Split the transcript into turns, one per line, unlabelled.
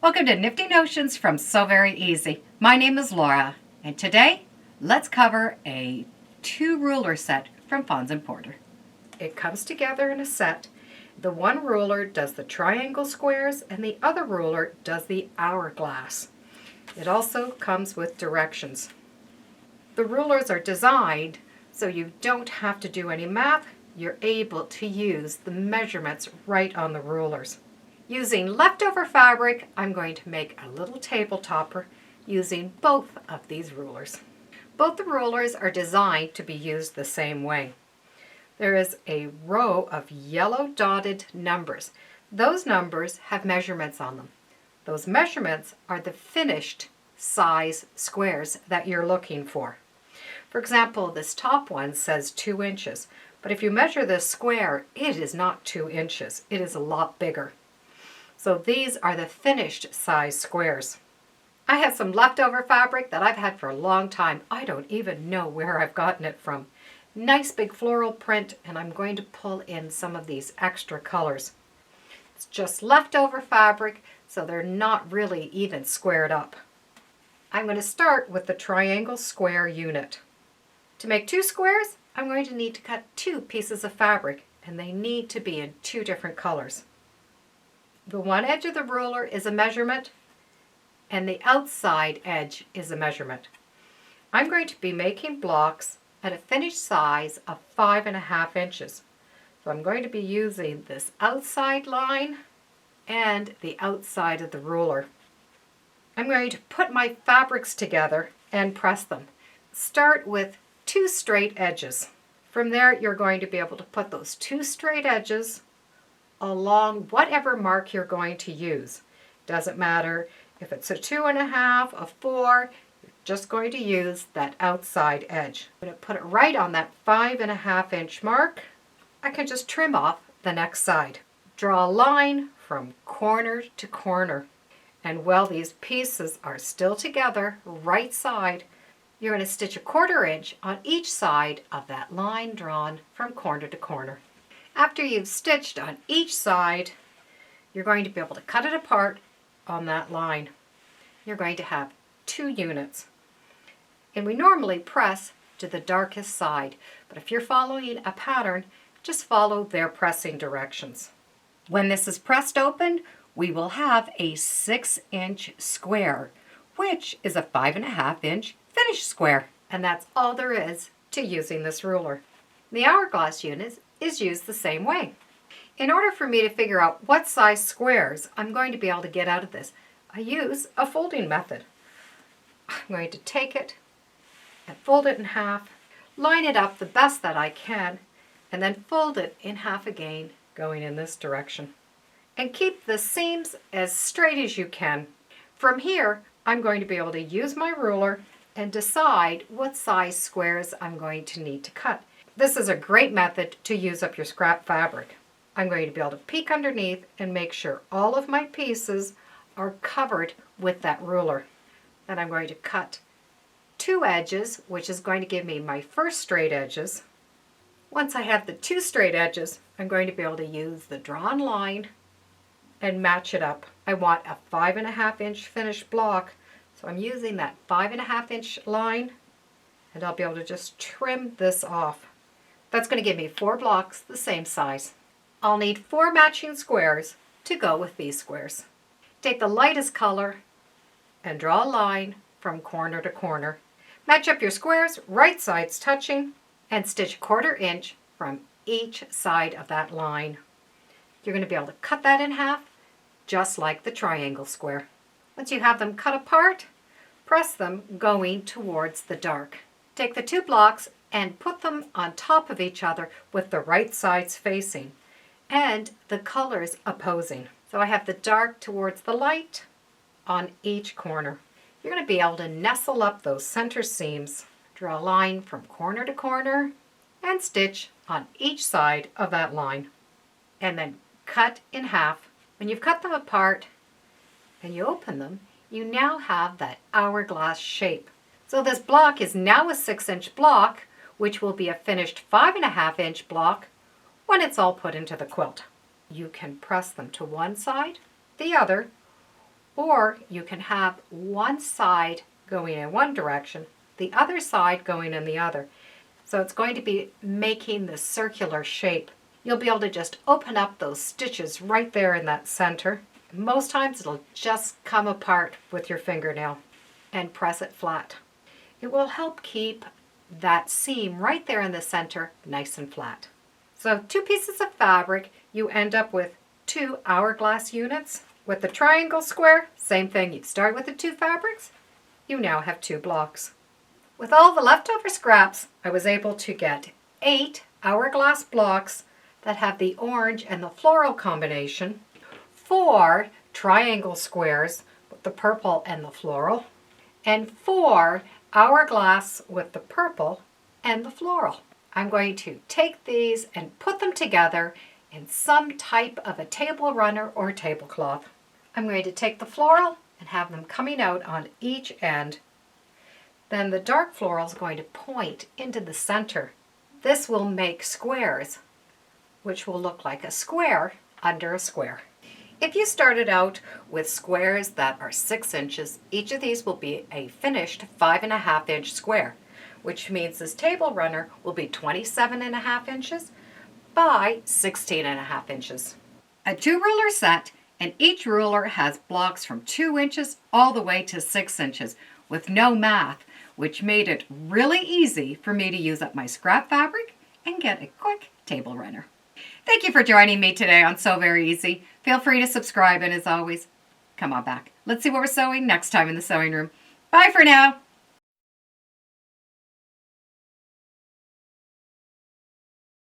Welcome to Nifty Notions from So Very Easy. My name is Laura, and today let's cover a 2-ruler set from Fons and Porter. It comes together in a set. The one ruler does the triangle squares and the other ruler does the hourglass. It also comes with directions. The rulers are designed so you don't have to do any math. You're able to use the measurements right on the rulers. Using leftover fabric, I'm going to make a little table topper using both of these rulers. Both the rulers are designed to be used the same way. There is a row of yellow dotted numbers. Those numbers have measurements on them. Those measurements are the finished size squares that you're looking for. For example, this top one says 2 inches, but if you measure this square, it is not 2 inches. It is a lot bigger. So these are the finished size squares. I have some leftover fabric that I've had for a long time. I don't even know where I've gotten it from. Nice big floral print, and I'm going to pull in some of these extra colors. It's just leftover fabric, so they're not really even squared up. I'm going to start with the triangle square unit. To make 2 squares, I'm going to need to cut 2 pieces of fabric, and they need to be in 2 different colors. The one edge of the ruler is a measurement, and the outside edge is a measurement. I'm going to be making blocks at a finished size of 5.5 inches. So I'm going to be using this outside line and the outside of the ruler. I'm going to put my fabrics together and press them. Start with 2 straight edges. From there, you're going to be able to put those 2 straight edges along whatever mark you're going to use. Doesn't matter if it's a 2.5, a 4, you're just going to use that outside edge. I'm going to put it right on that 5.5 inch mark. I can just trim off the next side. Draw a line from corner to corner. And while these pieces are still together, right side, you're going to stitch a 1/4 inch on each side of that line drawn from corner to corner. After you've stitched on each side, you're going to be able to cut it apart on that line. You're going to have 2 units. And we normally press to the darkest side, but if you're following a pattern, just follow their pressing directions. When this is pressed open, we will have a 6-inch square, which is a 5.5 inch finished square. And that's all there is to using this ruler. The hourglass unit is used the same way. In order for me to figure out what size squares I'm going to be able to get out of this, I use a folding method. I'm going to take it and fold it in half, line it up the best that I can, and then fold it in half again, going in this direction. And keep the seams as straight as you can. From here, I'm going to be able to use my ruler and decide what size squares I'm going to need to cut. This is a great method to use up your scrap fabric. I'm going to be able to peek underneath and make sure all of my pieces are covered with that ruler. Then I'm going to cut 2 edges, which is going to give me my first straight edges. Once I have the 2 straight edges, I'm going to be able to use the drawn line and match it up. I want a 5.5 inch finished block, so I'm using that 5.5 inch line, and I'll be able to just trim this off. That's going to give me 4 blocks the same size. I'll need 4 matching squares to go with these squares. Take the lightest color and draw a line from corner to corner. Match up your squares, right sides touching, and stitch 1/4 inch from each side of that line. You're going to be able to cut that in half, just like the triangle square. Once you have them cut apart, press them going towards the dark. Take the 2 blocks and put them on top of each other with the right sides facing and the colors opposing. So I have the dark towards the light on each corner. You're going to be able to nestle up those center seams, draw a line from corner to corner, and stitch on each side of that line. And then cut in half. When you've cut them apart and you open them, you now have that hourglass shape. So this block is now a 6-inch block, which will be a finished 5.5 inch block when it's all put into the quilt. You can press them to one side, the other, Or you can have one side going in one direction, the other side going in the other. So it's going to be making this circular shape. You'll be able to just open up those stitches right there in that center. Most times it'll just come apart with your fingernail and press it flat. It will help keep that seam right there in the center nice and flat. So 2 pieces of fabric, you end up with 2 hourglass units. With the triangle square, same thing. You start with the 2 fabrics, you now have 2 blocks. With all the leftover scraps, I was able to get 8 hourglass blocks that have the orange and the floral combination, 4 triangle squares with the purple and the floral, and 4 hourglass with the purple and the floral. I'm going to take these and put them together in some type of a table runner or tablecloth. I'm going to take the floral and have them coming out on each end. Then the dark floral is going to point into the center. This will make squares, which will look like a square under a square. If you started out with squares that are 6 inches, each of these will be a finished 5.5 inch square, which means this table runner will be 27.5 inches by 16.5 inches. A 2 ruler set, and each ruler has blocks from 2 inches all the way to 6 inches with no math, which made it really easy for me to use up my scrap fabric and get a quick table runner. Thank you for joining me today on Sew Very Easy. Feel free to subscribe, and as always, come on back. Let's see what we're sewing next time in the sewing room. Bye for now.